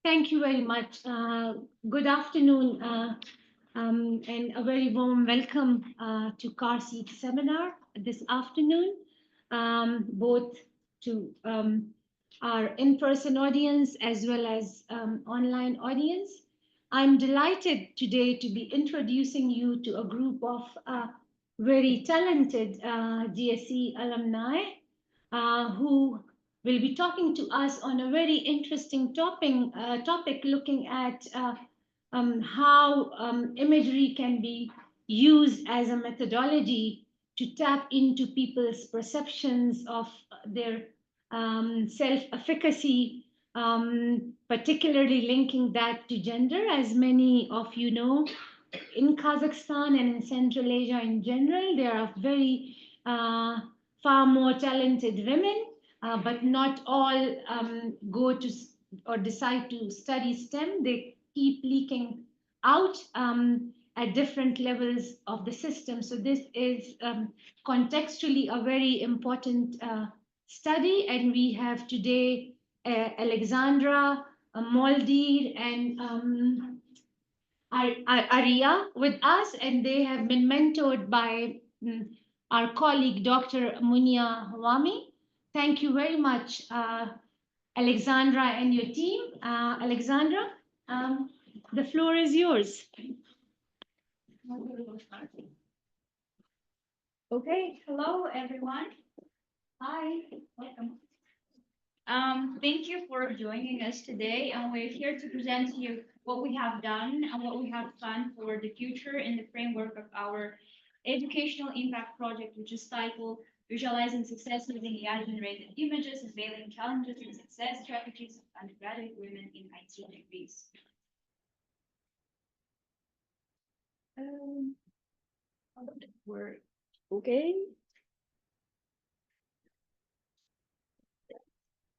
Thank you very much. Good afternoon, and a very warm welcome to CARCEIT seminar this afternoon, both to our in-person audience as well as online audience. I'm delighted today to be introducing you to a group of very talented GSE alumni who will be talking to us on a very interesting topic looking at how imagery can be used as a methodology to tap into people's perceptions of their self-efficacy, particularly linking that to gender. As many of you know, in Kazakhstan and in Central Asia in general, there are very far more talented women, but not all go to or decide to study STEM. They keep leaking out at different levels of the system. So this is contextually a very important study, and we have today Alexandra, Moldir, and Aria with us, and they have been mentored by our colleague, Dr. Munia Hawami. Thank you very much, Alexandra and your team. Alexandra, the floor is yours. Okay, hello everyone. Hi, welcome. Thank you for joining us today, and we're here to present to you what we have done and what we have planned for the future in the framework of our educational impact project, which is titled Visualizing Success Using AI-Generated Images, Unveiling Challenges and Success Strategies of Undergraduate Women in IT Degrees. How does it work? Okay.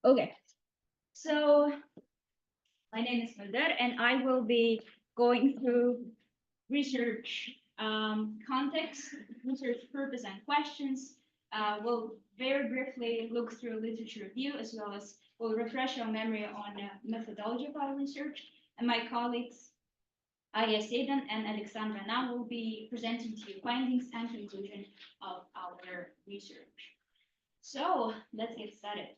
Okay. So my name is Mulder, and I will be going through research context, research purpose and questions. We'll very briefly look through literature review, as well as we'll refresh our memory on methodology of our research. And my colleagues, Aya Sedan and Alexandra now will be presenting to you findings and conclusion of our research. So let's get started.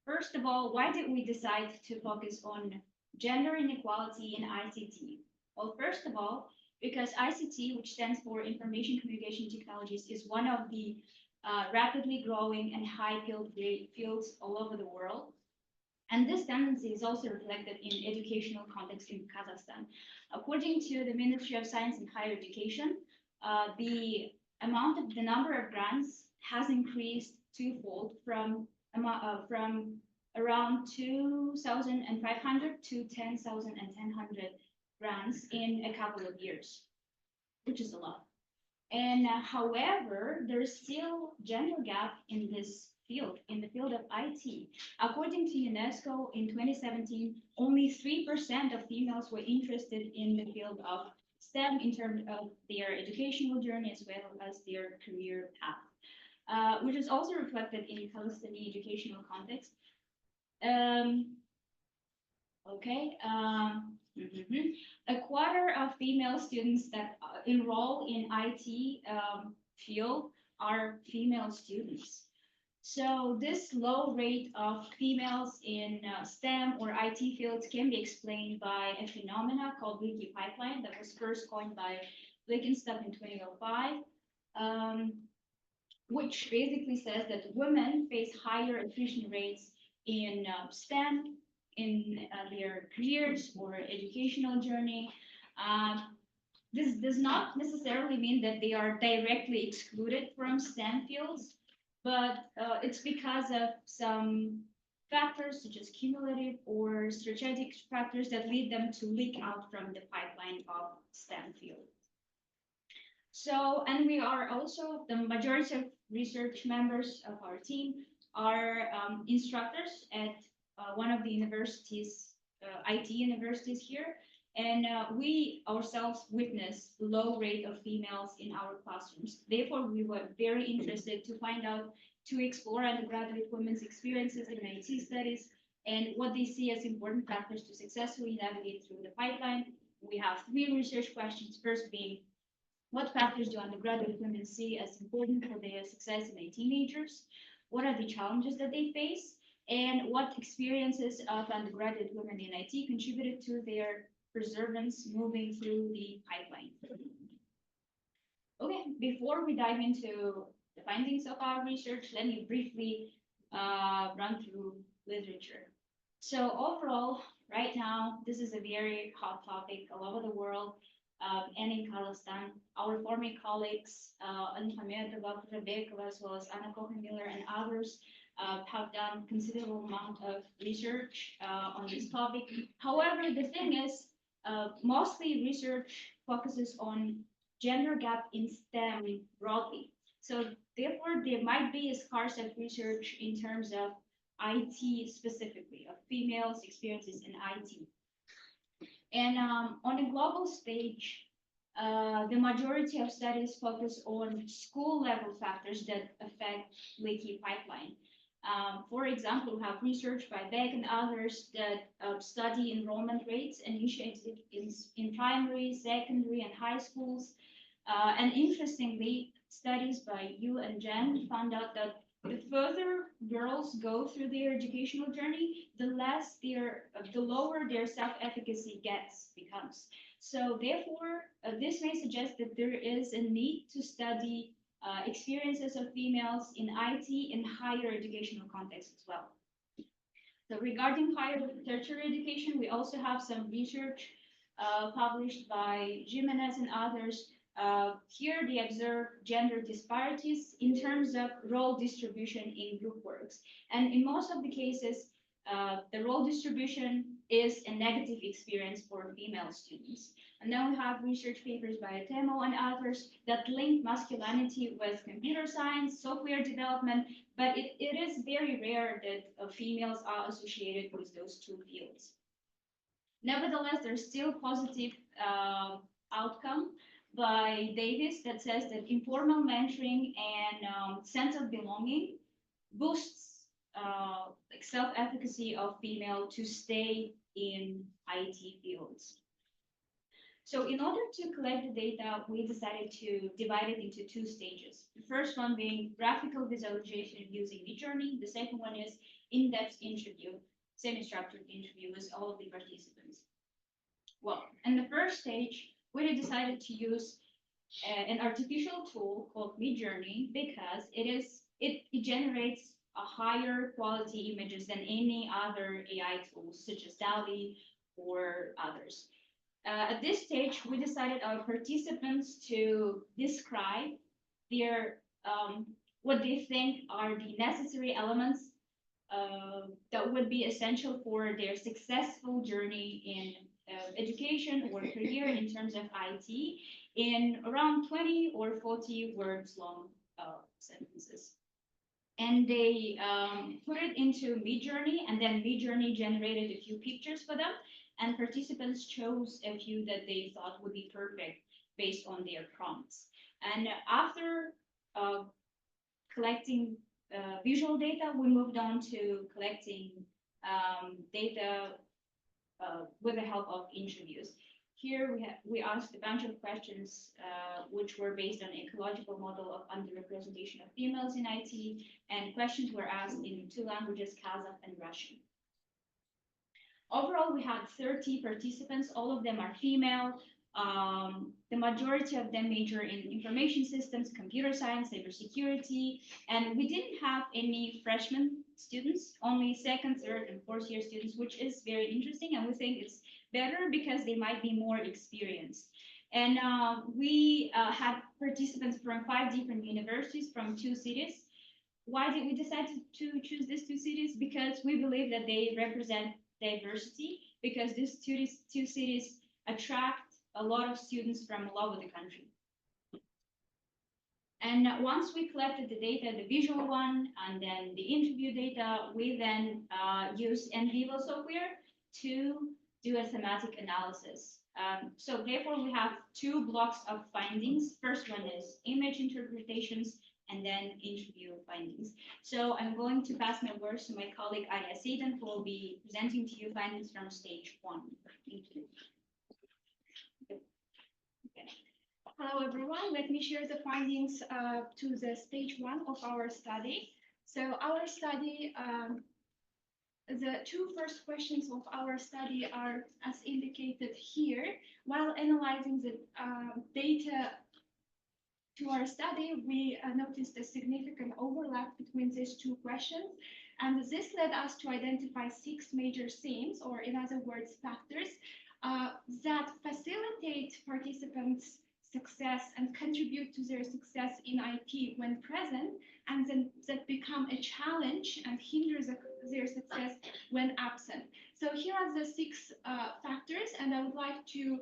First of all, why did we decide to focus on gender inequality in ICT? Well, first of all, because ICT, which stands for Information Communication Technologies, is one of the rapidly growing and high-skilled fields all over the world. And this tendency is also reflected in educational context in Kazakhstan. According to the Ministry of Science and Higher Education, the number of grants has increased twofold from around 2,500 to 10,100 grants in a couple of years, which is a lot. And however, there is still gender gap in this field, in the field of IT. According to UNESCO, in 2017, only 3% of females were interested in the field of STEM in terms of their educational journey as well as their career path, which is also reflected in Kazakhstani educational context. A quarter of female students that enroll in IT field are female students. So this low rate of females in STEM or IT fields can be explained by a phenomena called leaky pipeline that was first coined by Blickenstaff in 2005, which basically says that women face higher attrition rates in STEM, in their careers or educational journey. This does not necessarily mean that they are directly excluded from STEM fields, but it's because of some factors such as cumulative or strategic factors that lead them to leak out from the pipeline of STEM field. So, and we are also, the majority of research members of our team are instructors at one of the universities, IT universities here. And we ourselves witness low rate of females in our classrooms. Therefore, we were very interested to find out, to explore undergraduate women's experiences in IT studies, and what they see as important factors to successfully navigate through the pipeline. We have three research questions. First being, what factors do undergraduate women see as important for their success in teenagers? What are the challenges that they face? And what experiences of undergraduate women in IT contributed to their perseverance moving through the pipeline? Okay, before we dive into the findings of our research, let me briefly run through literature. So overall, right now, this is a very hot topic all over the world and in Kazakhstan. Our former colleagues, Antamedova, Rebekova, as well as Anna Cohen-Miller and others have done considerable amount of research on this topic. However, the thing is, mostly research focuses on gender gap in STEM broadly. So therefore, there might be a scarce of research in terms of IT specifically, of females' experiences in IT. And on a global stage, the majority of studies focus on school level factors that affect leaky pipeline. For example, we have research by Beck and others that study enrollment rates initiated in primary, secondary, and high schools. And interestingly, studies by Yu and Jen found out that the further girls go through their educational journey, the lower their self-efficacy becomes. So therefore, this may suggest that there is a need to study experiences of females in IT in higher educational contexts as well. So regarding higher tertiary education, we also have some research published by Jimenez and others. Here they observe gender disparities in terms of role distribution in group works. And in most of the cases, the role distribution is a negative experience for female students. And then we have research papers by Atemo and others that link masculinity with computer science, software development, but it is very rare that females are associated with those two fields. Nevertheless, there's still positive outcome by Davis that says that informal mentoring and sense of belonging boosts self-efficacy of female to stay in IT fields. So in order to collect the data, we decided to divide it into two stages. The first one being graphical visualization using Midjourney. The second one is in-depth interview, semi-structured interview with all of the participants. Well, in the first stage, we decided to use an artificial tool called Midjourney because it generates a higher quality images than any other AI tools such as DALL-E or others. At this stage, we decided our participants to describe their what they think are the necessary elements that would be essential for their successful journey in education or career in terms of IT in around 20 or 40 words long sentences. And they put it into Midjourney, and then Midjourney generated a few pictures for them, and participants chose a few that they thought would be perfect based on their prompts. And after collecting visual data, we moved on to collecting data with the help of interviews. Here we asked a bunch of questions which were based on an ecological model of underrepresentation of females in IT, and questions were asked in two languages, Kazakh and Russian. Overall, we had 30 participants. All of them are female. The majority of them major in information systems, computer science, cybersecurity, and we didn't have any freshman students, only second, third, and fourth year students, which is very interesting, and we think it's better because they might be more experienced. And we had participants from 5 different universities from 2 cities. Why did we decide to choose these 2 cities? Because we believe that they represent diversity, because these two cities attract a lot of students from all over the country. And once we collected the data, the visual one, and then the interview data, we then used NVivo software to do a thematic analysis. So therefore, we have 2 blocks of findings. First one is image interpretations, and then interview findings. So I'm going to pass my words to my colleague Aya Seydan, who will be presenting to you findings from stage 1. Thank you. Hello, everyone. Let me share the findings to the stage 1 of our study. So our study, the two first questions of our study are as indicated here. While analyzing the data to our study, we noticed a significant overlap between these two questions. And this led us to identify 6 major themes, or in other words, factors, that facilitate participants' success and contribute to their success in IT when present, and then that become a challenge and hinder their success when absent. So here are the 6 factors, and I would like to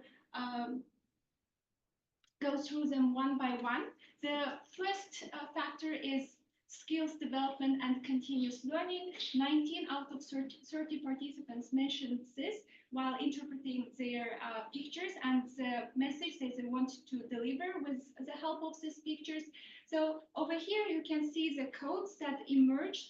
go through them one by one. The first factor is skills development and continuous learning. 19 out of 30 participants mentioned this while interpreting their pictures and the message that they want to deliver with the help of these pictures. So over here, you can see the codes that emerged.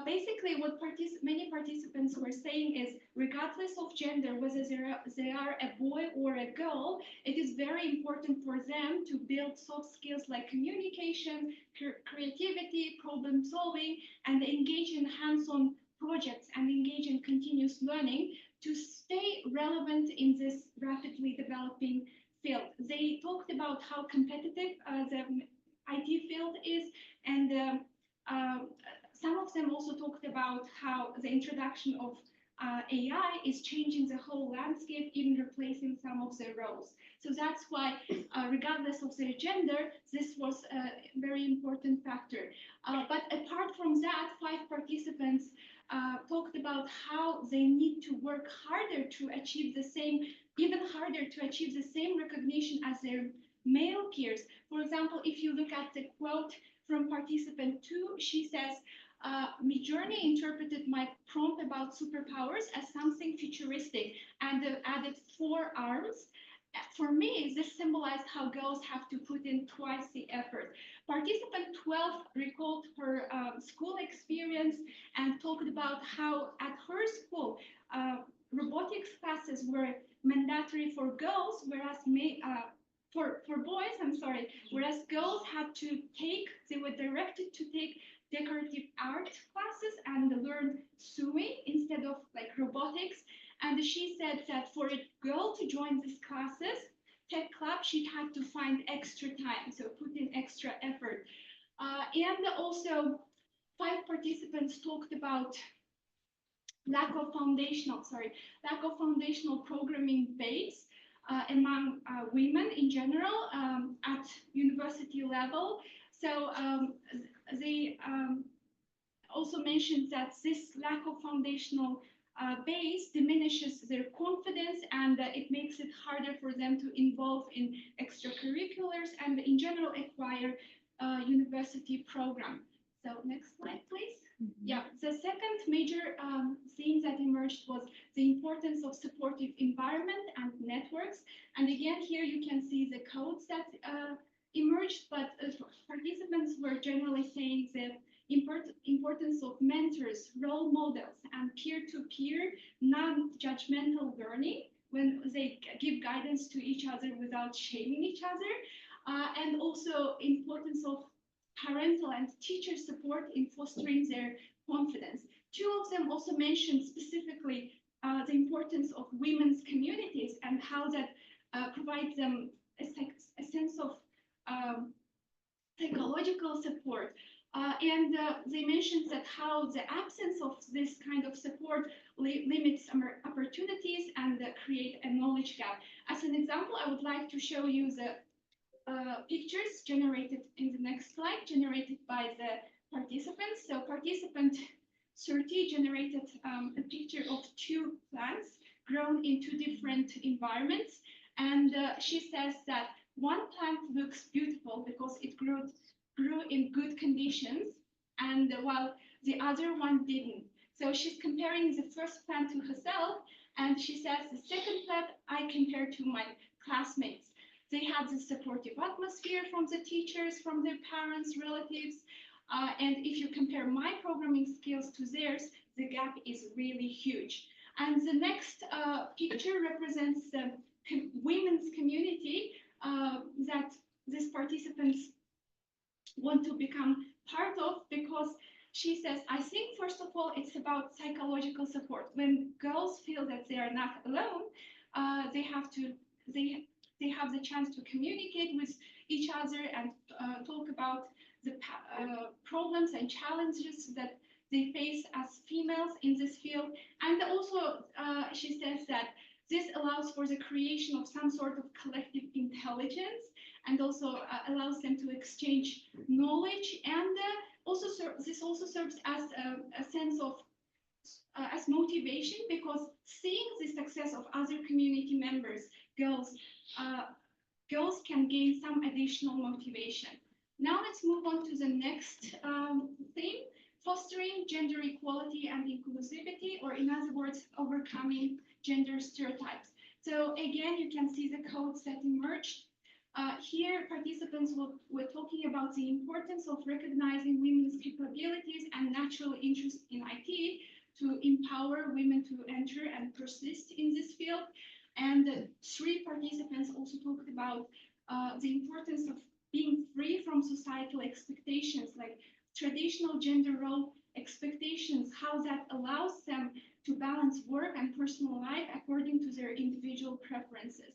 Basically, what many participants were saying is, regardless of gender, whether they are a boy or a girl, it is very important for them to build soft skills like communication, creativity, problem solving, and engage in hands-on projects and engage in continuous learning to stay relevant in this rapidly developing field. They talked about how competitive the IT field is, and some of them also talked about how the introduction of AI is changing the whole landscape, even replacing some of the roles. So that's why, regardless of their gender, this was a very important factor. But apart from that, 5 participants talked about how they need to work harder to achieve the same, even harder to achieve the same recognition as their male peers. For example, if you look at the quote from participant 2, she says, Midjourney interpreted my prompt about superpowers as something futuristic and added 4 arms. For me, this symbolized how girls have to put in twice the effort. Participant 12 recalled her school experience and talked about how at her school, robotics classes were mandatory for girls, whereas for boys, whereas girls had to take, they were directed to take decorative art classes and learn sewing instead of like robotics. And she said that for a girl to join these classes, tech club, she had to find extra time, so put in extra effort. And also 5 participants talked about lack of foundational programming base among women in general at university level. So they also mentioned that this lack of foundational base diminishes their confidence, and it makes it harder for them to involve in extracurriculars and in general acquire university program. So next slide, please. Yeah, the second major theme that emerged was the importance of supportive environment and networks. And again, here you can see the codes that emerged, but participants were generally saying the importance of mentors, role models, and peer-to-peer non-judgmental learning when they give guidance to each other without shaming each other, and also importance of parental and teacher support in fostering their confidence. 2 of them also mentioned specifically the importance of women's communities and how that provides them a sense of psychological support. And they mentioned that how the absence of this kind of support limits opportunities and create a knowledge gap. As an example, I would like to show you the pictures generated in the next slide, generated by the participants. So participant 30 generated a picture of 2 plants grown in 2 different environments. And she says that one plant looks beautiful because it grew in good conditions, and while the other one didn't. So she's comparing the first plant to herself, and she says the second plant I compare to my classmates. They had the supportive atmosphere from the teachers, from their parents, relatives. And if you compare my programming skills to theirs, the gap is really huge. And the next picture represents the women's community that these participants want to become part of, because she says, I think, first of all, it's about psychological support. When girls feel that they are not alone, they have to, they have the chance to communicate with each other and talk about the problems and challenges that they face as females in this field. And also, she says that this allows for the creation of some sort of collective intelligence, and also allows them to exchange knowledge, and also this also serves as a sense of as motivation, because seeing the success of other community members, girls, uh, girls can gain some additional motivation. Now let's move on to the next theme: fostering gender equality and inclusivity, or in other words, overcoming gender stereotypes. So again, you can see the codes that emerged. Here, participants were talking about the importance of recognizing women's capabilities and natural interest in IT to empower women to enter and persist in this field. And three participants also talked about the importance of being free from societal expectations, like traditional gender role expectations, how that allows them to balance work and personal life according to their individual preferences.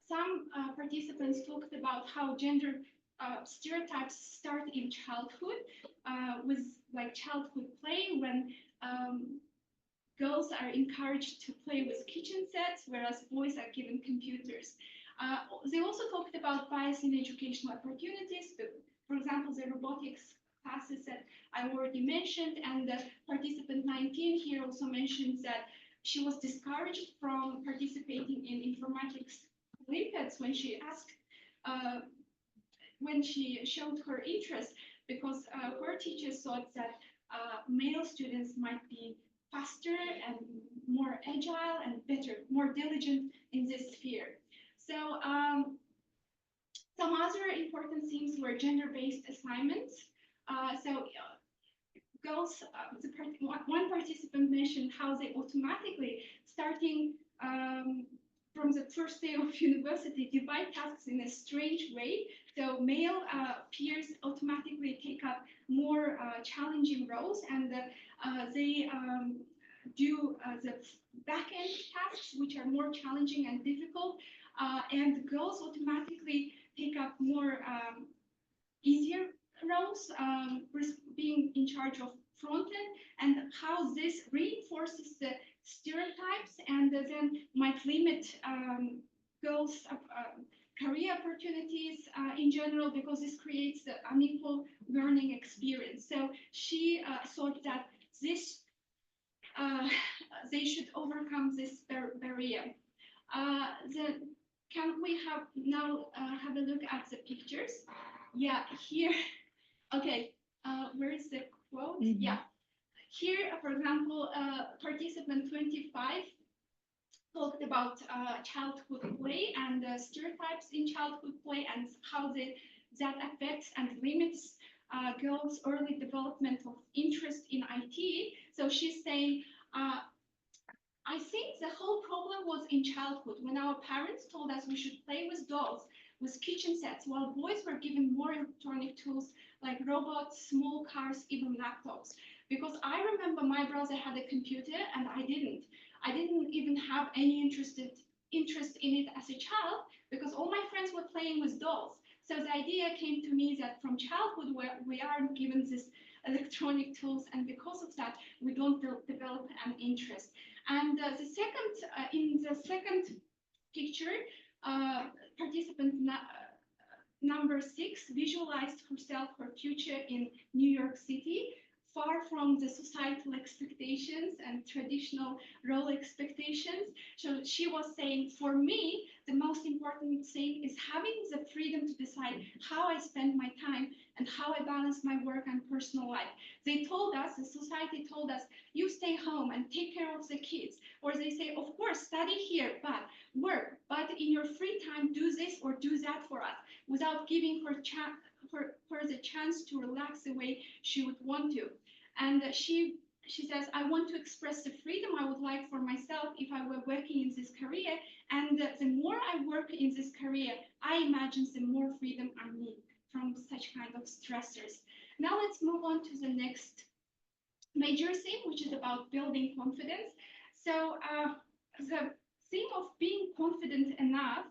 Some participants talked about how gender stereotypes start in childhood, with like childhood play, when girls are encouraged to play with kitchen sets, whereas boys are given computers. They also talked about bias in educational opportunities. For example, the robotics classes that I already mentioned, and participant 19 here also mentions that she was discouraged from participating in informatics Olympiads when she showed her interest, because her teachers thought that male students might be faster and more agile and better, more diligent in this sphere. So some other important themes were gender-based assignments. Girls, one participant mentioned how they automatically, starting from the first day of university, divide tasks in a strange way. So male peers automatically take up more challenging roles, and they do the back-end tasks, which are more challenging and difficult, and girls automatically take up more easier roles, being in charge of front end, and how this reinforces the stereotypes and then might limit girls' career opportunities in general, because this creates the unequal learning experience. So she thought that this they should overcome this barrier. Can we have now have a look at the pictures? Yeah, here. Okay, where is the quote? Mm-hmm. Yeah, here, for example, participant 25 talked about childhood play and stereotypes in childhood play, and how that affects and limits girls' early development of interest in IT. So she's saying, I think the whole problem was in childhood, when our parents told us we should play with dolls, with kitchen sets, while boys were given more electronic tools like robots, small cars, even laptops. Because I remember my brother had a computer and I didn't. I didn't even have any interest in it as a child, because all my friends were playing with dolls. So the idea came to me that from childhood, where we aren't given these electronic tools, and because of that, we don't develop an interest. And in the second picture, participant number 6 visualized herself, her future in New York City, far from the societal expectations and traditional role expectations. So she was saying, for me, the most important thing is having the freedom to decide how I spend my time and how I balance my work and personal life. They told us, the society told us, you stay home and take care of the kids. Or they say, of course, study here, but work, but in your free time, do this or do that for us, without giving her the chance to relax the way she would want to. And she says, I want to express the freedom I would like for myself if I were working in this career. And the more I work in this career, I imagine the more freedom I need from such kind of stressors. Now let's move on to the next major theme, which is about building confidence. So the theme of being confident enough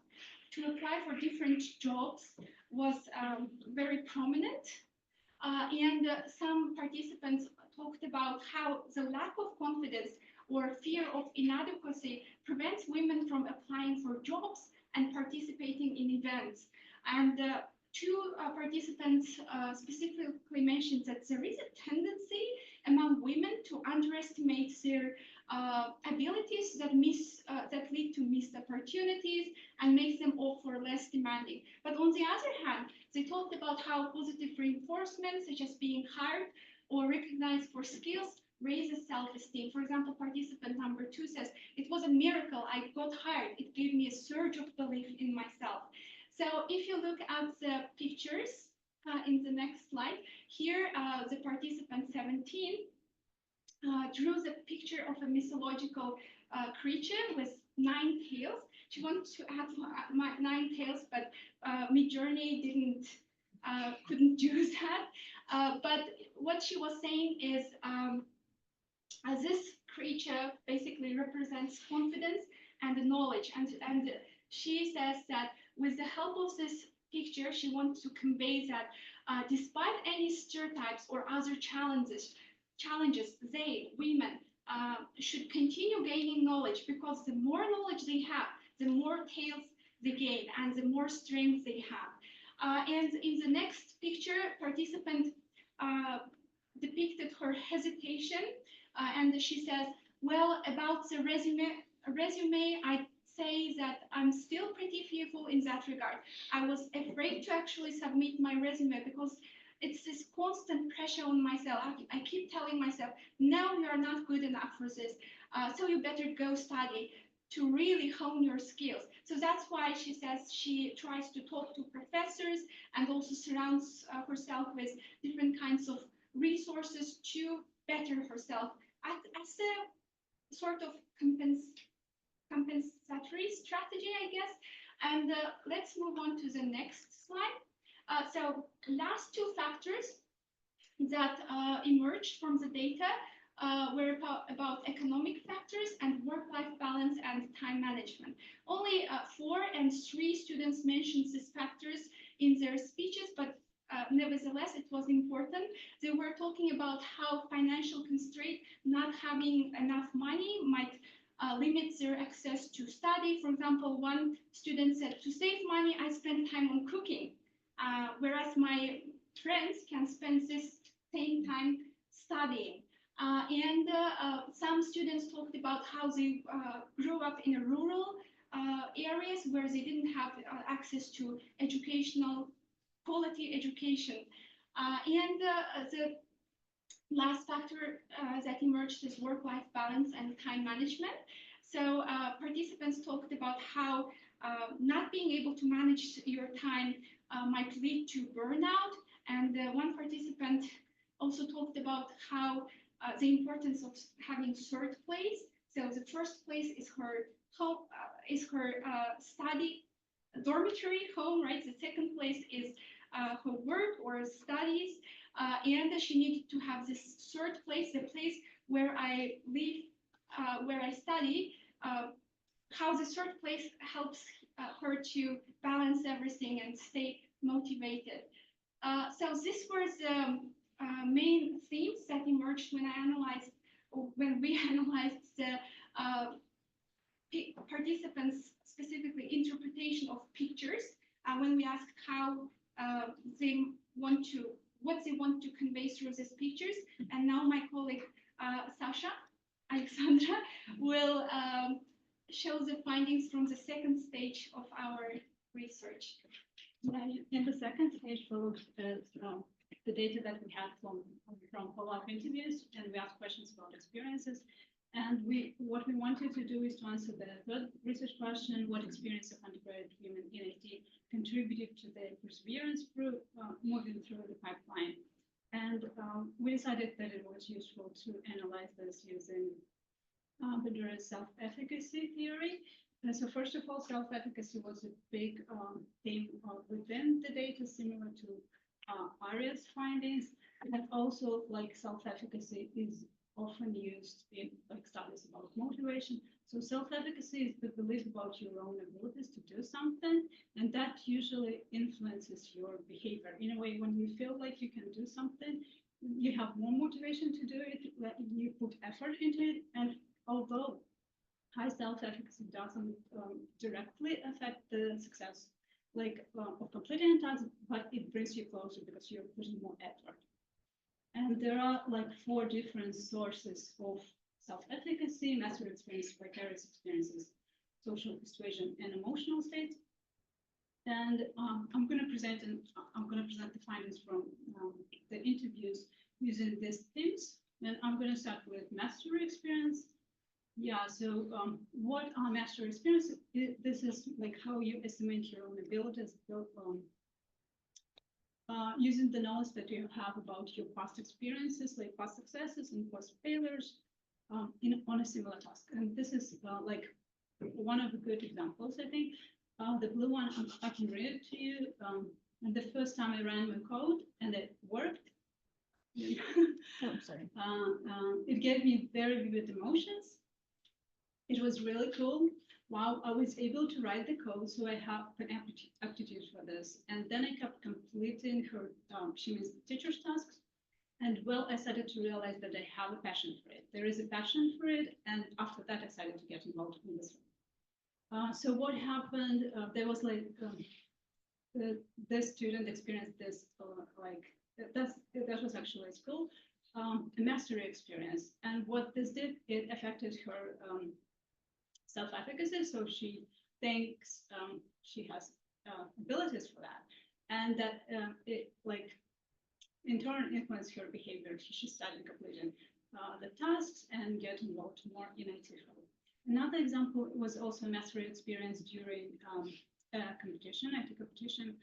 to apply for different jobs was very prominent. And some participants talked about how the lack of confidence or fear of inadequacy prevents women from applying for jobs and participating in events. And two participants specifically mentioned that there is a tendency among women to underestimate their abilities that lead to missed opportunities and makes them offer less demanding. But on the other hand, they talked about how positive reinforcement, such as being hired or recognized for skills, raises self-esteem. For example, participant number 2 says, it was a miracle, I got hired. It gave me a surge of belief in myself. So if you look at the pictures in the next slide, here the participant 17 drew the picture of a mythological creature with 9 tails. She wanted to add 9 tails, but Midjourney couldn't do that. But what she was saying is this creature basically represents confidence and knowledge. And she says that with the help of this picture, she wants to convey that despite any stereotypes or other challenges, they, women, should continue gaining knowledge, because the more knowledge they have, the more tails they gain and the more strength they have. And in the next picture, participant depicted her hesitation, and she says, well, about the resume, I'd say that I'm still pretty fearful in that regard. I was afraid to actually submit my resume because it's this constant pressure on myself. I keep telling myself, no, you are not good enough for this. So you better go study to really hone your skills. So that's why she says she tries to talk to professors and also surrounds herself with different kinds of resources to better herself as a sort of compensatory strategy, I guess. And let's move on to the next slide. So last 2 factors that emerged from the data were about economic factors and work-life balance and time management. Only 4 and 3 students mentioned these factors in their speeches, but nevertheless, it was important. They were talking about how financial constraint, not having enough money, might limit their access to study. For example, one student said, to save money, I spend time on cooking, whereas my friends can spend this same time studying. And some students talked about how they grew up in a rural areas where they didn't have access to quality education. And the last factor that emerged is work-life balance and time management. So participants talked about how not being able to manage your time might lead to burnout. And one participant also talked about how the importance of having third place. So the first place is her home, study dormitory home, right? The second place is her work or studies, and she needed to have this third place, the place where I live, where I study. How the third place helps her to balance everything and stay motivated. So these were the main themes that emerged when we analyzed the participants' specifically interpretation of pictures when we asked how they want to what they want to convey through these pictures. And now my colleague Sasha Alexandra will show the findings from the second stage of our research. In the second stage, we looked at the data that we had from follow-up interviews, and we asked questions about experiences. And what we wanted to do is to answer the third research question: what experience of undergraduate women in IT contributed to their perseverance through moving through the pipeline? And we decided that it was useful to analyze this using the self-efficacy theory. And so first of all, self-efficacy was a big theme within the data, similar to Aria's findings. And also, like, self-efficacy is often used in like studies about motivation. So self-efficacy is the belief about your own abilities to do something, and that usually influences your behavior. In a way, when you feel like you can do something, you have more motivation to do it, you put effort into it, and although high self-efficacy doesn't directly affect the success of completing a task, but it brings you closer because you're putting more effort. And there are like 4 different sources of self-efficacy: mastery experience, vicarious experiences, social persuasion, and emotional states. And I'm going to present the findings from the interviews using these themes. And I'm going to start with mastery experience. Yeah, so what are mastery experiences? This is like how you estimate your own abilities built on using the knowledge that you have about your past experiences, like past successes and past failures, on a similar task. And this is like one of the good examples, I think. The blue one, I can read it to you. And the first time I ran my code and it worked, Oh, sorry. it gave me very vivid emotions. It was really cool. Wow, I was able to write the code, so I have an aptitude for this. And then I kept completing her, she means the teacher's tasks. And well, I started to realize that I have a passion for it. There is a passion for it. And after that, I started to get involved in this one. So what happened, there was like, the student experienced this, that was actually a school, a mastery experience. And what this did, it affected her self-efficacy. So she thinks she has abilities for that, and that it like in turn influenced her behavior. She started completing the tasks and get involved more in IT. Another example was also a mastery experience during a competition, IT competition.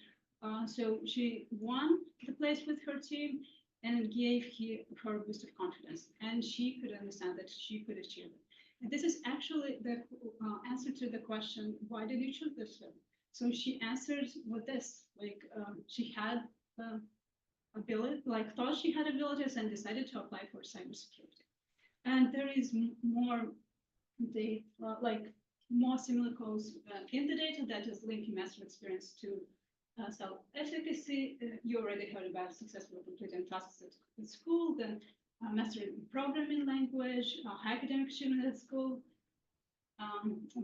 So she won the place with her team, and it gave her a boost of confidence, and she could understand that she could achieve it. And this is actually the answer to the question, why did you choose this film? So she answered with this, like she had ability, like thought she had abilities and decided to apply for cybersecurity. And there is more, more similar codes in the data that is linking master experience to self-efficacy. You already heard about successfully completing tasks at school, then mastering programming language, high academic achievement at school,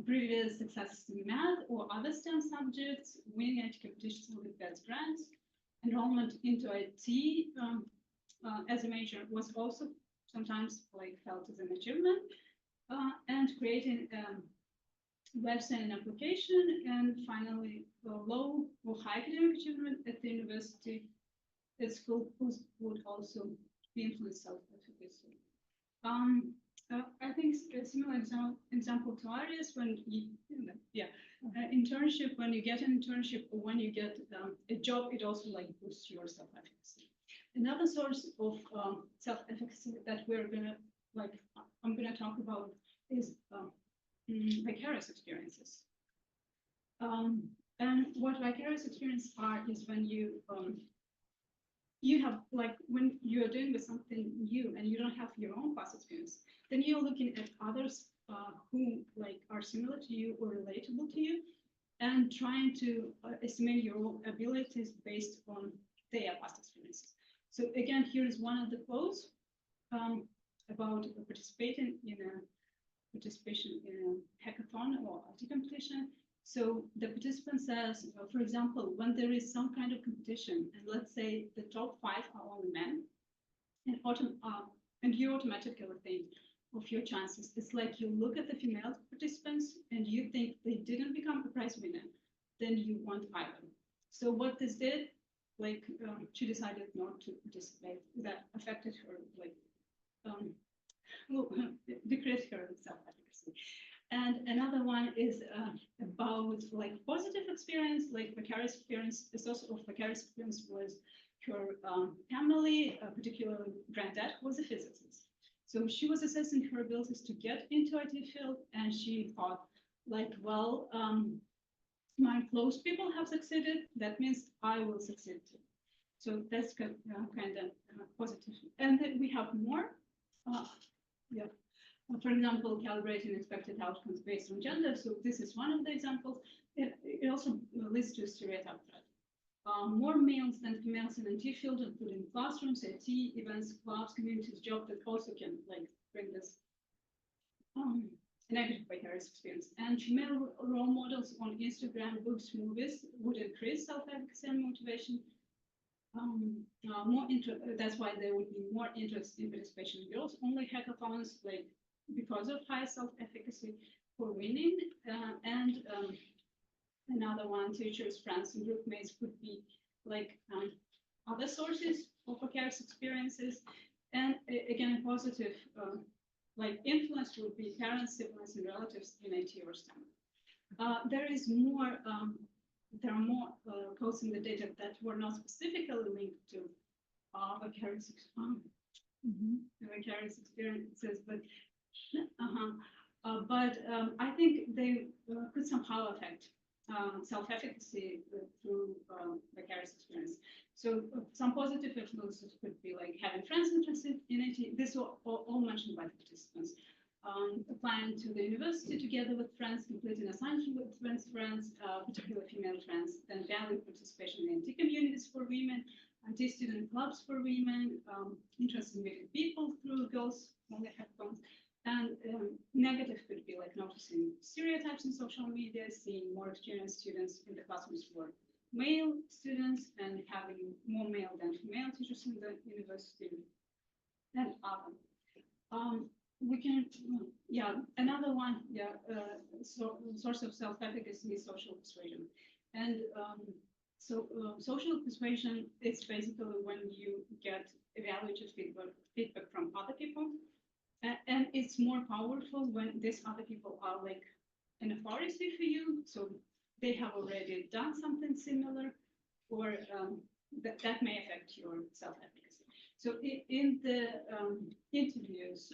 previous successes in math or other STEM subjects, winning IT competitions with best grants, enrollment into IT as a major was also sometimes felt as an achievement, and creating website and application, and finally low or high academic achievement at the university, at school would also be influenced self-efficacy. I think a similar example to Arias, when you, internship, when you get an internship or when you get a job, it also boosts your self-efficacy. Another source of self-efficacy that I'm gonna talk about is vicarious experiences. And what vicarious experiences are is when you have when you are doing with something new and you don't have your own past experience, then you're looking at others who are similar to you or relatable to you, and trying to estimate your own abilities based on their past experiences. So again, here is one of the quotes about participation in a hackathon or IT competition. So the participant says, for example, when there is some kind of competition, and let's say the top 5 are only men, and you automatically think of your chances. It's like you look at the female participants and you think they didn't become a prize winner, then you won't either. So what this did, like she decided not to participate. That affected her, like well, decreased her self-efficacy. And another one is about like positive experience, like vicarious experience. The source of vicarious experience was her family, particularly granddad, was a physicist. So she was assessing her abilities to get into IT field, and she thought, like, well, my close people have succeeded. That means I will succeed too. So that's kind of positive. And then we have more. Yeah. For example, calibrating expected outcomes based on gender. So this is one of the examples. It also leads to a stereotype threat. More males than females in IT field, including classrooms, IT, events, clubs, communities, jobs that also can like bring this negative vicarious experience. And female role models on Instagram, books, movies would increase self-efficacy and motivation. That's why there would be more interest in participation in girls only hackathons, like because of high self-efficacy for women. Another one, teachers, friends, and group mates could be like other sources of vicarious experiences. And again, a positive like influence would be parents, siblings, and relatives in IT or STEM. There is more. There are more codes in the data that were not specifically linked to vicarious experiences, but I think they could somehow affect self-efficacy through vicarious experience. So some positive influences could be like having friends interested in it. This were all mentioned by the participants. Applying to the university together with friends, completing assignments with friends, particularly female friends, then value participation in IT communities for women, anti-student clubs for women, interest in meeting people through girls only hackathons. And negative could be like noticing stereotypes in social media, seeing more experienced students in the classrooms were male students, and having more male than female teachers in the university, and other. We can, another one, source of self-efficacy is social persuasion. And social persuasion is basically when you get evaluative feedback from other people. And it's more powerful when these other people are like an authority for you. So they have already done something similar, or that may affect your self-efficacy. So in the interviews,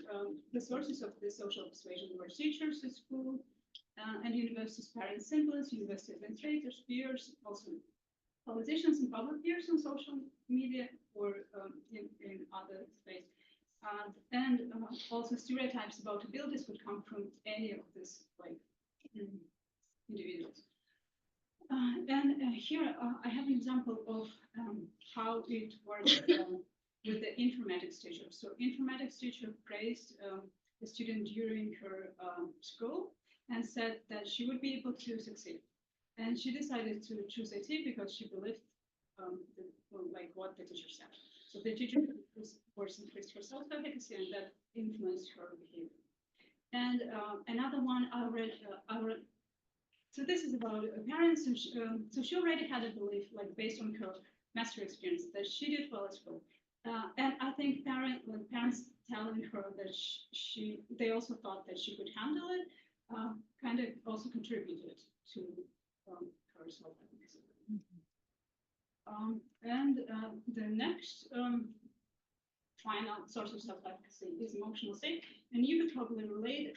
the sources of the social persuasion were teachers at school and universities, parents, siblings, university administrators, peers, also politicians and public peers on social media or in other space. And also stereotypes about abilities would come from any of these like individuals. Here I have an example of how it works with the informatics teacher. So informatics teacher praised the student during her school and said that she would be able to succeed. And she decided to choose IT because she believed like what the teacher said. So the teacher was increased her self-efficacy, and that influenced her behavior. And another one I read. So this is about parents. So she already had a belief, like based on her master experience, that she did well at school. And I think parents telling her that they also thought that she could handle it, kind of also contributed to her self-efficacy. And the next final source of self-efficacy is emotional state. And you could probably relate,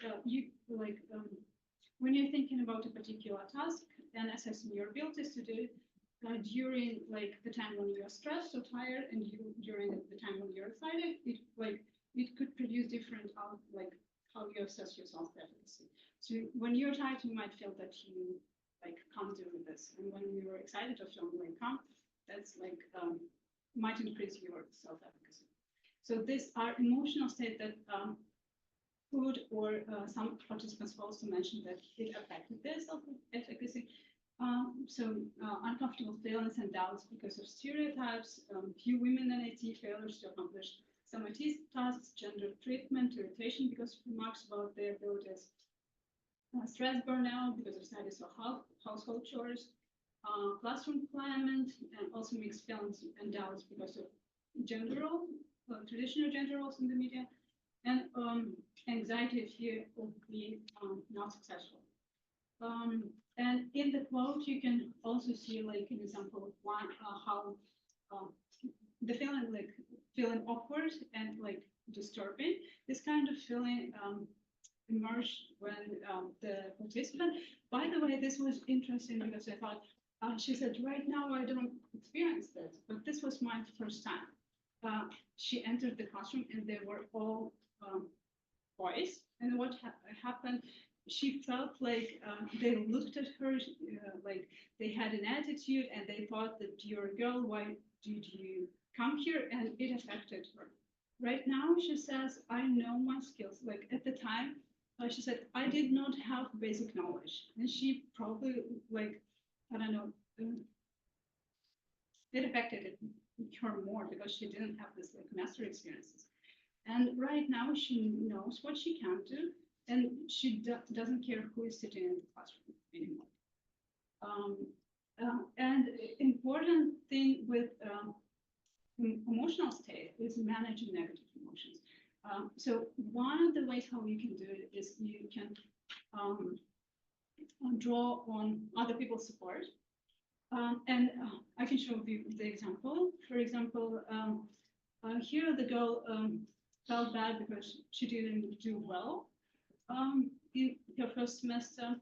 when you're thinking about a particular task and assessing your abilities to do it, during like the time when you're stressed or tired, and during the time when you're excited, it could produce different like how you assess your self-efficacy. So when you're tired, you might feel that you like can't do this, and when you're excited or feeling like calm, that's like might increase your self-efficacy. So these are emotional states that food, or some participants also mentioned that it affected their self-efficacy. Uncomfortable feelings and doubts because of stereotypes, few women in IT, failures to accomplish some IT tasks, gender treatment, irritation because of remarks about their abilities, stress burnout because of studies of household chores, classroom climate, and also mixed feelings and doubts because of gender role, traditional gender roles in the media, and anxiety and fear of being not successful. And in the quote, you can also see like an example of one how the feeling awkward and like disturbing. This kind of feeling emerged when the participant. By the way, this was interesting because I thought she said, right now I don't experience this, but this was my first time. She entered the classroom and they were all boys, and what happened? She felt like they looked at her like they had an attitude and they thought that you're a girl, why did you come here? And it affected her. Right now, she says, I know my skills. Like at the time, she said, I did not have basic knowledge. And she probably, like, I don't know, it affected her more because she didn't have this like master experiences. And right now, she knows what she can do, and she doesn't care who is sitting in the classroom anymore. And important thing with emotional state is managing negative emotions. So one of the ways how you can do it is you can draw on other people's support. And I can show you the example. For example, here the girl felt bad because she didn't do well in her first semester.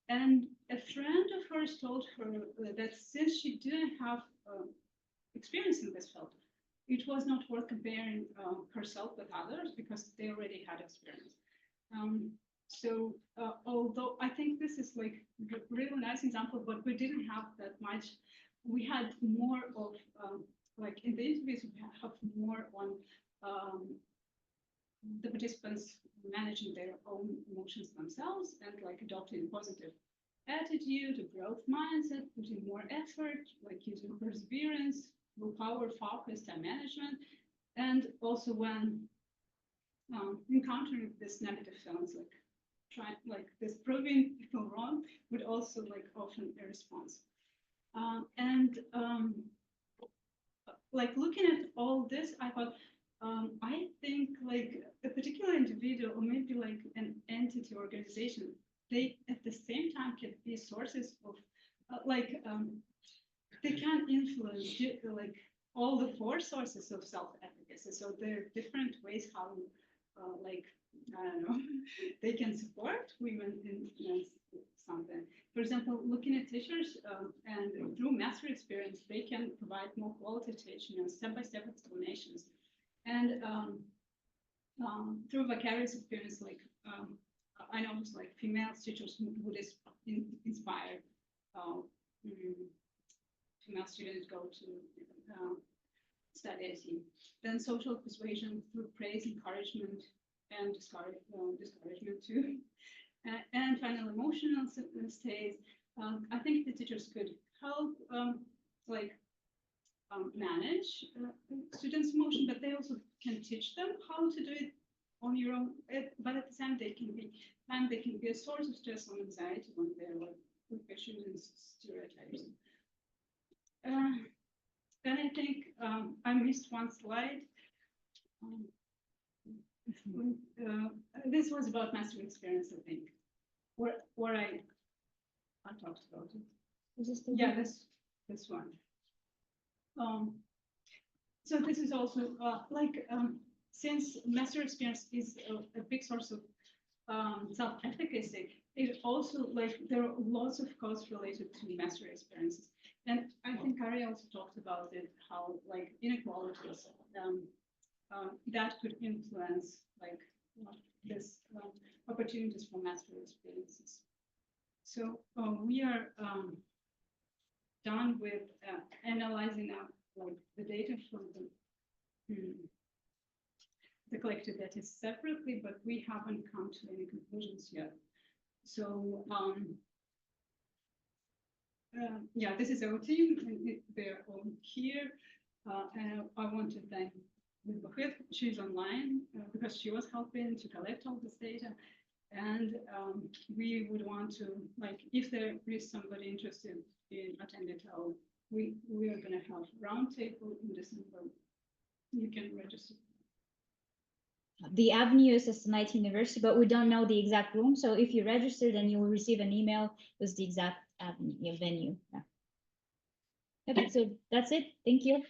And a friend of hers told her that since she didn't have experience in this field, it was not worth comparing herself with others because they already had experience. Although I think this is like a really nice example, but we didn't have that much. We had more of like in the interviews, we have more on the participants managing their own emotions themselves and like adopting a positive attitude, a growth mindset, putting more effort, like using perseverance, willpower, focus, time management, and also when encountering this negative feelings, like trying like this proving people wrong, would also like often a response. Like looking at all this, I thought I think like a particular individual or maybe like an entity organization, they at the same time can be sources of they can influence like all the four sources of self-efficacy. So there are different ways how like I don't know they can support women in something. For example, looking at teachers and through master experience, they can provide more quality teaching, step-by-step explanations. And through vicarious experience, like I know it's like female teachers who would inspire female students go to study IT. Then social persuasion through praise, encouragement, and discouragement too. And finally, emotional states. I think the teachers could help manage students' emotion, but they also can teach them how to do it on your own. But at the same, they can be a source of stress and anxiety when they're like questioning stereotypes. Then I think I missed one slide. This was about master experience, I think, where I talked about it. Is this This one. So this is also since master experience is a big source of self-efficacy, it also like there are lots of costs related to master experiences. And I think Ari also talked about it, how like inequalities that could influence like this opportunities for master experiences. So we are done with analyzing like the data from the collected data separately, but we haven't come to any conclusions yet. So yeah, this is our team, and they're all here. And I want to thank Bahit. She's online because she was helping to collect all this data. And we would want to, like, if there is somebody interested in attending our, we are going to have roundtable in December. You can register. The avenue is at Knight University, but we don't know the exact room. So if you register, then you will receive an email with the exact avenue, venue. Yeah. Okay, so that's it. Thank you.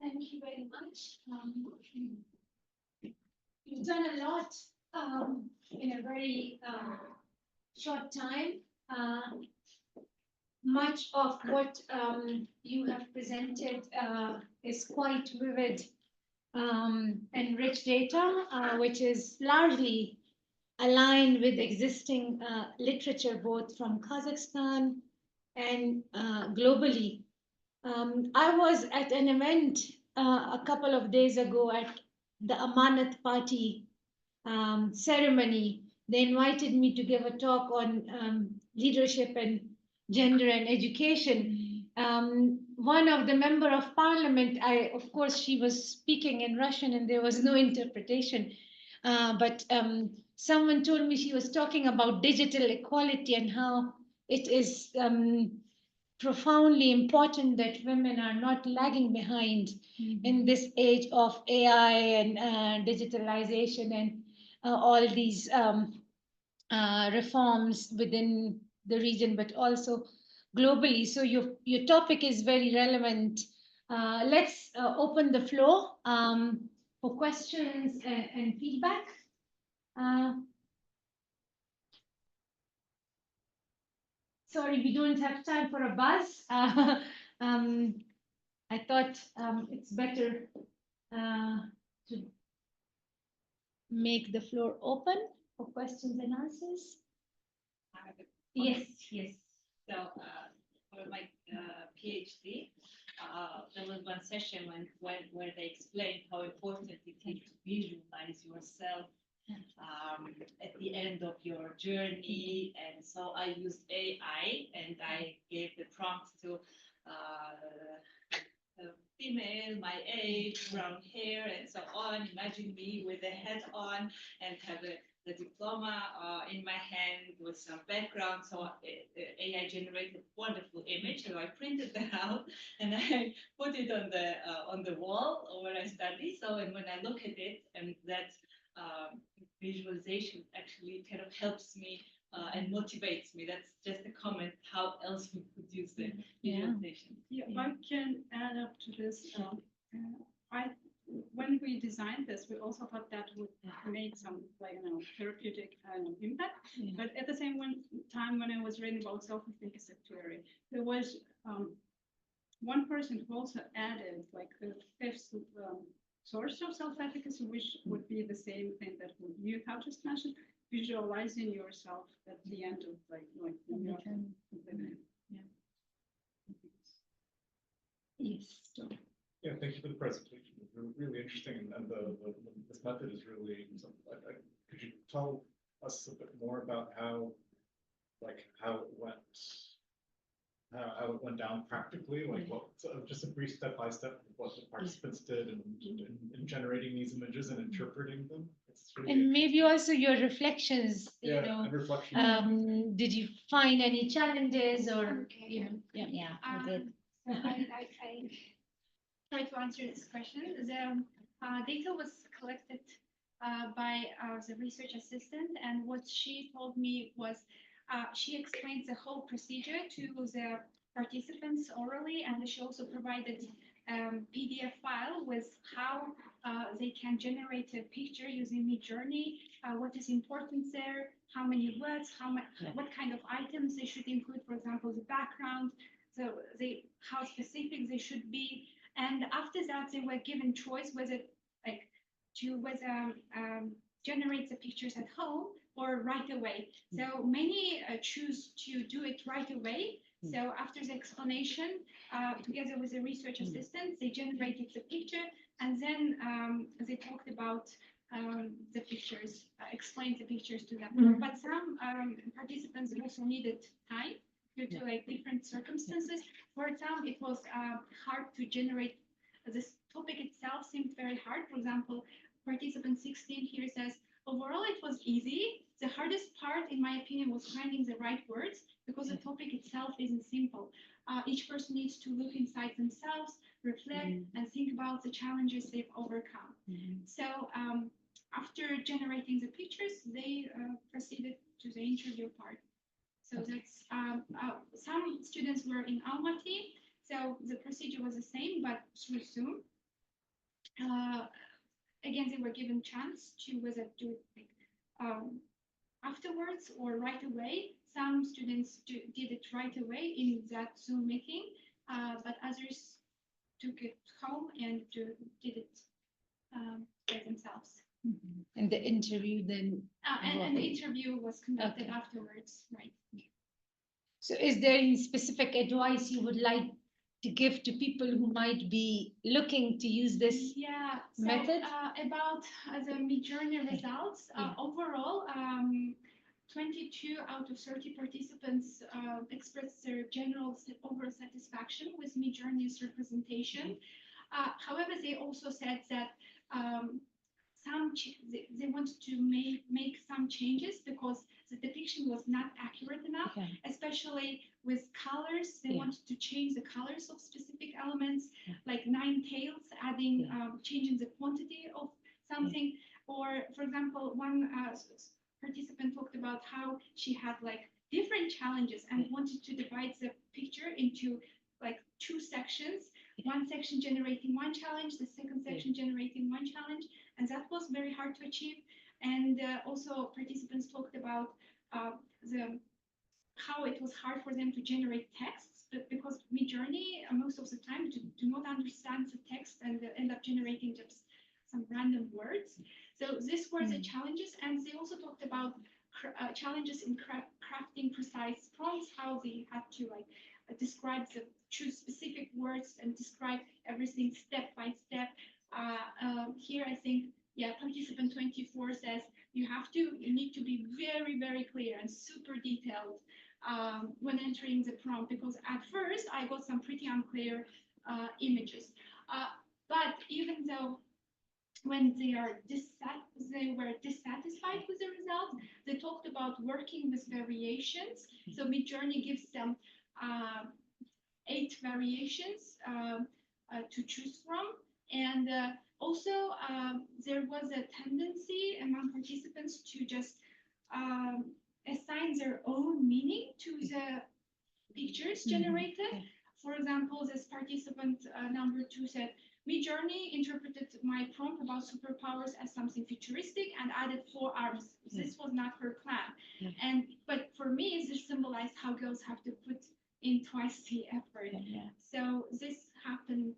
Thank you very much. You've done a lot in a very short time. Much of what you have presented is quite vivid and rich data, which is largely aligned with existing literature, both from Kazakhstan and globally. I was at an event a couple of days ago at the Amanat Party ceremony. They invited me to give a talk on leadership and gender and education. One of the member of parliament, of course, she was speaking in Russian and there was no interpretation. But someone told me she was talking about digital equality and how it is profoundly important that women are not lagging behind in this age of AI and digitalization and all these reforms within the region, but also globally. So your topic is very relevant. Let's open the floor for questions and feedback. Sorry, we don't have time for a buzz. I thought it's better to make the floor open for questions and answers. Yes, yes. So for my PhD, there was one session where they explained how important it is to visualize yourself at the end of your journey. And so I used AI and I gave the prompt to a female, my age, brown hair, and so on. Imagine me with a hat on and have the diploma in my hand with some background. So AI generated wonderful image. So I printed that out and I put it on the wall where I study. So and when I look at it, and that visualization actually kind of helps me and motivates me. That's just a comment. How else we could use the visualization? Yeah, I can add up to this. When we designed this, we also thought that would make some, like, therapeutic impact. Yeah. But at the same time, when I was reading about self-efficacy theory, there was one person who also added, like, the fifth source of self-efficacy, which would be the same thing that you have just mentioned, visualizing yourself at the end of when you're completing. Yes. Yeah, thank you for the presentation. It was really interesting, and this method is really something. Could you tell us a bit more about how it went down practically? Like, what just a brief step by step of what the participants did in generating these images and interpreting them. It's really And maybe also your reflections, and reflection. did you find any challenges or, Okay. Yeah, we did. So I try to answer this question. The data was collected by the research assistant, and what she told me was she explained the whole procedure to the participants orally, and she also provided PDF file with how they can generate a picture using Midjourney, what is important there, how many words, what kind of items they should include, for example, the background, so how specific they should be. And after that, they were given choice whether generate the pictures at home or right away. So many choose to do it right away, So after the explanation, together with the research assistant, they generated the picture, and then they talked about the pictures, explained the pictures to them. But some participants also needed time due to like different circumstances. For example, it was hard to generate. This topic itself seemed very hard. For example, participant 16 here says, overall it was easy. The hardest part, in my opinion, was finding the right words because the topic itself isn't simple. Each person needs to look inside themselves, reflect, and think about the challenges they've overcome. So after generating the pictures, they proceeded to the interview part. So that's some students were in Almaty, so the procedure was the same, but through Zoom. Again, they were given chance to whether do it like, afterwards or right away. Some students did it right away in that Zoom meeting, but others took it home and did it by themselves. And the interview then. And the interview was conducted afterwards, right? So is there any specific advice you would like to give to people who might be looking to use this method? About the Midjourney results, overall, 22 out of 30 participants expressed their general overall satisfaction with Midjourney's representation. However, they also said that they wanted to make some changes because the depiction was not accurate enough, especially with colors. They wanted to change the colors of specific elements, like 9 tails, adding, changing the quantity of something. Or, for example, one participant talked about how she had like different challenges and wanted to divide the picture into like 2 sections. One section generating one challenge, the second section generating one challenge, and that was very hard to achieve. And also participants talked about how it was hard for them to generate texts, but because Midjourney most of the time do not understand the text and end up generating just some random words. So these were the challenges, and they also talked about challenges in crafting precise prompts, how they had to like describe choose specific words and describe everything step by step. Here, I think, participant 24 says you need to be very, very clear and super detailed when entering the prompt, because at first I got some pretty unclear images. But even though when they were dissatisfied with the result, they talked about working with variations. So Midjourney gives them 8 variations to choose from. And also, there was a tendency among participants to just assign their own meaning to the pictures generated. For example, this participant number 2 said, Midjourney interpreted my prompt about superpowers as something futuristic and added 4 arms. This was not her plan. But for me, this symbolized how girls have to put in twice the effort. So this happened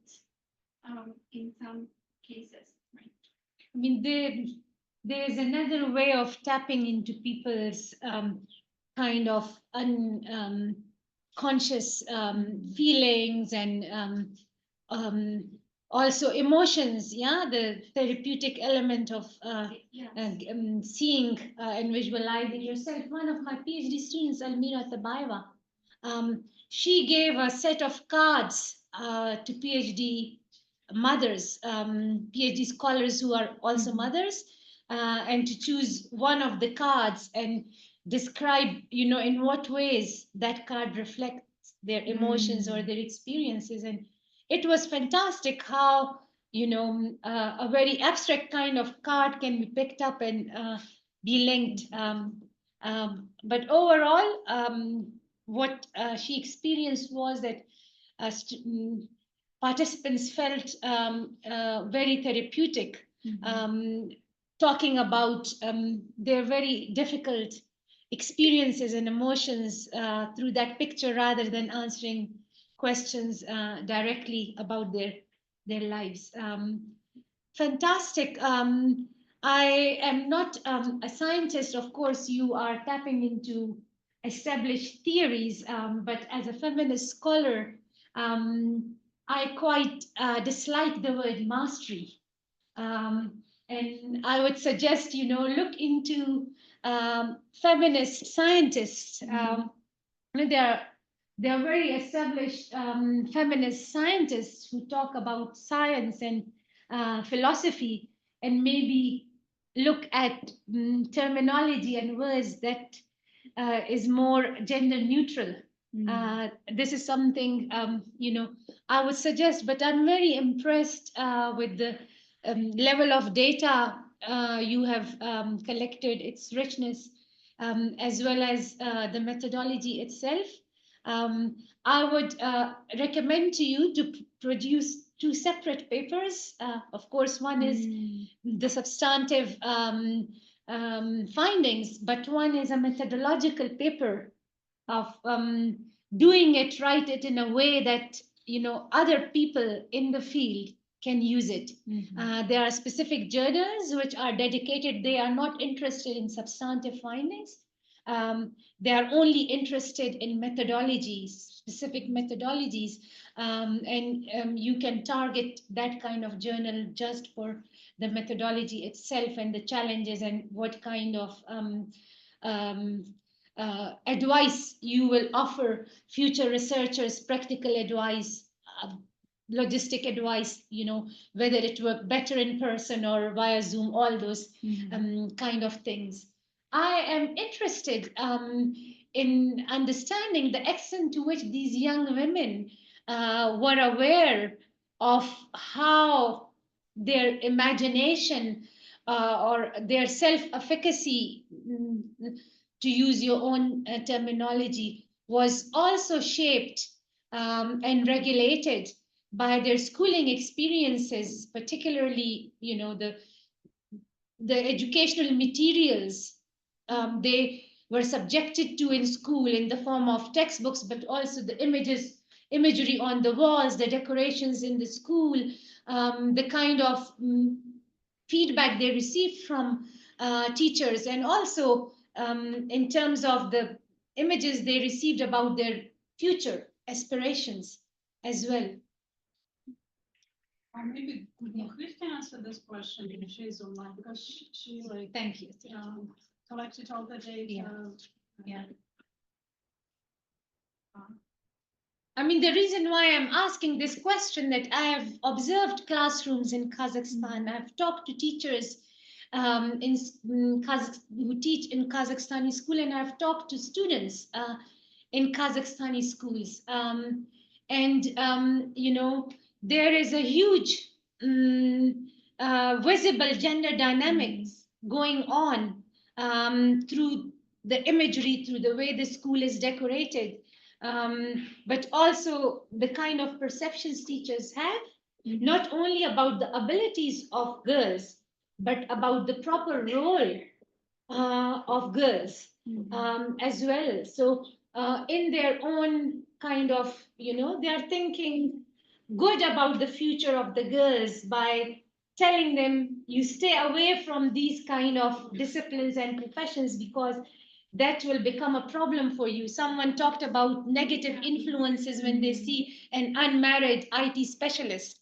in some cases, right? I mean, there's another way of tapping into people's kind of unconscious feelings and also emotions, the therapeutic element of seeing and visualizing yourself. One of my PhD students, Almira Tabaeva, she gave a set of cards to PhD mothers, PhD scholars who are also mothers, and to choose one of the cards and describe, in what ways that card reflects their emotions or their experiences. And it was fantastic how, a very abstract kind of card can be picked up and be linked. But overall, what she experienced was that participants felt very therapeutic, talking about their very difficult experiences and emotions through that picture rather than answering questions directly about their lives. Fantastic. I am not a scientist. Of course, you are tapping into established theories, but as a feminist scholar, I quite dislike the word mastery. And I would suggest, look into feminist scientists. There are very established feminist scientists who talk about science and philosophy, and maybe look at terminology and words that is more gender neutral. This is something I would suggest, but I'm very impressed with the level of data you have collected, its richness, as well as the methodology itself. I would recommend to you to produce two separate papers. Of course, one is the substantive findings, but one is a methodological paper of doing it, write it in a way that other people in the field can use it. There are specific journals which are dedicated. They are not interested in substantive findings. They are only interested in methodologies, specific methodologies, and you can target that kind of journal just for the methodology itself and the challenges and what kind of um, advice you will offer future researchers, practical advice, logistic advice, whether it work better in person or via Zoom, all those kind of things. I am interested in understanding the extent to which these young women were aware of how their imagination or their self-efficacy, to use your own terminology, was also shaped and regulated by their schooling experiences, particularly, the educational materials they were subjected to in school in the form of textbooks, but also the imagery on the walls, the decorations in the school, the kind of feedback they received from teachers, and also in terms of the images they received about their future aspirations as well. Maybe Christy answer this question if she's online, because she like Thank you. collected all the data. Yeah. I mean, the reason why I'm asking this question, that I have observed classrooms in Kazakhstan. I've talked to teachers who teach in Kazakhstani school, and I've talked to students in Kazakhstani schools. There is a huge visible gender dynamics going on through the imagery, through the way the school is decorated, but also the kind of perceptions teachers have, not only about the abilities of girls, but about the proper role of girls as well. So in their own kind of, they are thinking good about the future of the girls by telling them, you stay away from these kind of disciplines and professions because that will become a problem for you. Someone talked about negative influences when they see an unmarried IT specialist.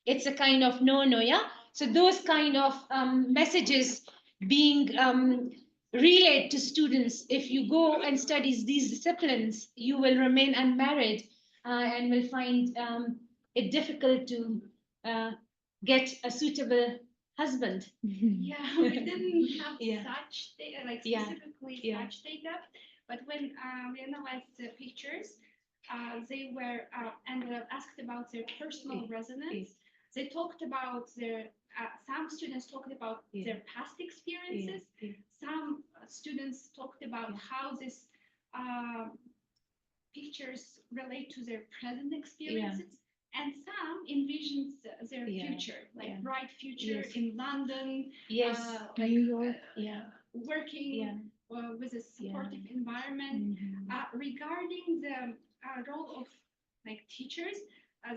It's a kind of no, yeah? So those kind of messages being relayed to students: if you go and study these disciplines, you will remain unmarried and will find it difficult to get a suitable husband. Yeah, we didn't have Yeah. such data, like Yeah. specifically Yeah. such data, but when we analyzed the pictures, they were and asked about their personal resonance. They talked about their, some students talked about their past experiences. Some students talked about how these pictures relate to their present experiences. And some envisioned their future, like bright future in London, like New York, working with a supportive environment. Regarding the role of like teachers,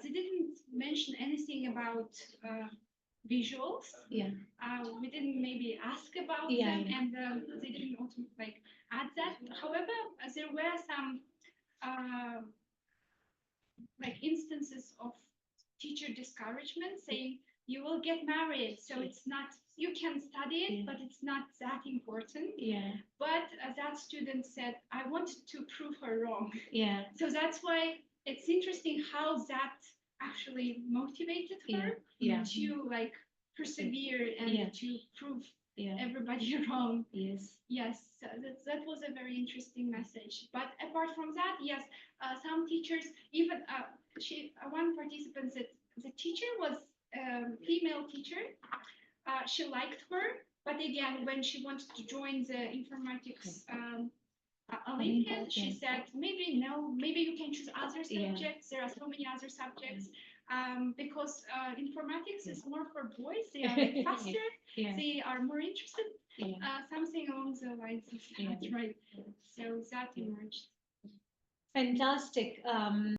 they didn't mention anything about visuals. Yeah. We didn't maybe ask about Yeah, them, yeah. and they didn't also like add that. However, there were some like instances of teacher discouragement, saying you will get married, so it's not, you can study it, Yeah. but it's not that important. Yeah. But that student said, I want to prove her wrong. Yeah. So that's why it's interesting how that actually motivated her Yeah. to like persevere and Yeah. to prove Yeah. everybody wrong. Yes. Yes, that was a very interesting message. But apart from that, yes, some teachers, even one participant said the teacher was female teacher. She liked her, but again, when she wanted to join the informatics Olympiad, she said, maybe no, maybe you can choose other Yeah. subjects. There are so many other subjects. Because informatics is more for boys. They are like faster. Yeah. They are more interested. Yeah. Something along the lines of that, Yeah. right? So that emerged. Fantastic.